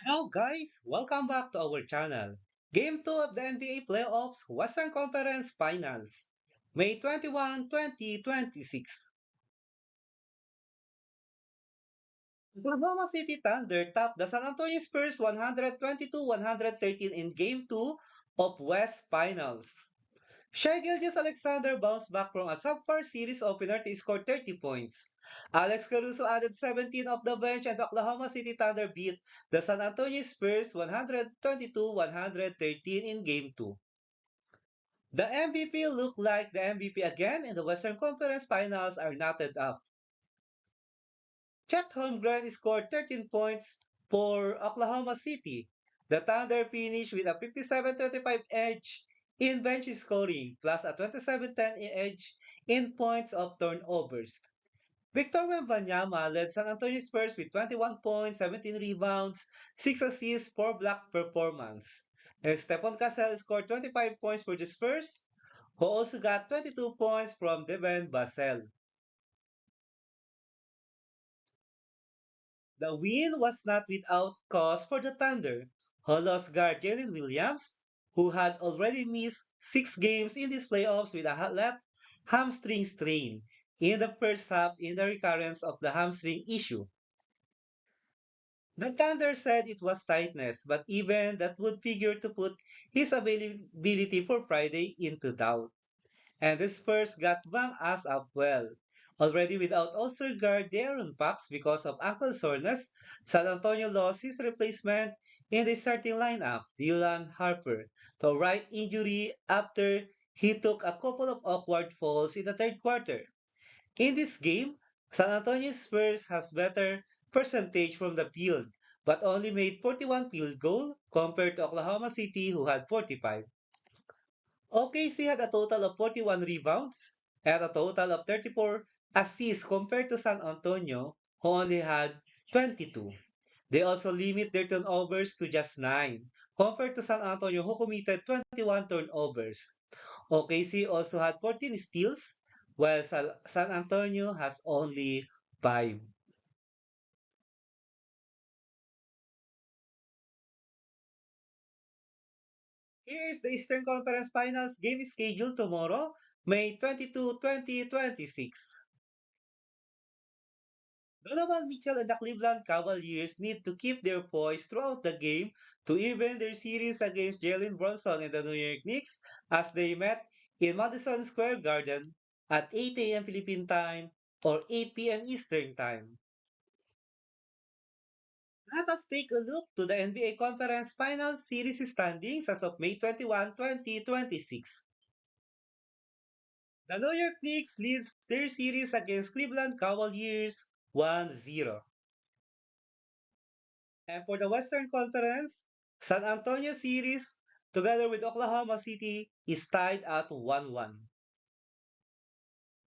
Hello guys, welcome back to our channel. Game 2 of the NBA Playoffs Western Conference Finals, May 21, 2026. Oklahoma City Thunder topped the San Antonio Spurs 122-113 in Game 2 of West Finals. Shai Gilgeous-Alexander bounced back from a subpar series opener to score 30 points. Alex Caruso added 17 off the bench and Oklahoma City Thunder beat the San Antonio Spurs 122-113 in Game 2. The MVP looked like the MVP again and the Western Conference Finals are knotted up. Chet Holmgren scored 13 points for Oklahoma City. The Thunder finished with a 57-25 edge in bench scoring plus a 27-10 edge in points of turnovers. Victor Wembanyama led San Antonio Spurs with 21 points, 17 rebounds, 6 assists, 4 block performance. And Stephon Cassell scored 25 points for the Spurs, who also got 22 points from Devin Vassell. The win was not without cause for the Thunder, who lost guard Jalen Williams, who had already missed 6 games in these playoffs with a left hamstring strain in the first half in the recurrence of the hamstring issue. The Thunder said it was tightness, but even that would figure to put his availability for Friday into doubt. And the Spurs got bang ass up well. Already without All-Star guard De'Aaron Fox because of ankle soreness, San Antonio lost his replacement in the starting lineup, Dylan Harper, to a right injury after he took a couple of awkward falls in the third quarter. In this game, San Antonio Spurs has better percentage from the field, but only made 41 field goals compared to Oklahoma City who had 45. OKC had a total of 41 rebounds and a total of 34 assists compared to San Antonio, who only had 22. They also limit their turnovers to just 9, compared to San Antonio, who committed 21 turnovers. OKC also had 14 steals, while San Antonio has only 5. Here is the Eastern Conference Finals game schedule tomorrow, May 22, 2026. Donovan Mitchell and the Cleveland Cavaliers need to keep their poise throughout the game to even their series against Jalen Brunson and the New York Knicks as they met in Madison Square Garden at 8 a.m. Philippine time or 8 p.m. Eastern time. Let us take a look to the NBA Conference Finals series standings as of May 21, 2026. The New York Knicks leads their series against Cleveland Cavaliers 1-0. And for the Western Conference, San Antonio series together with Oklahoma City is tied at 1-1.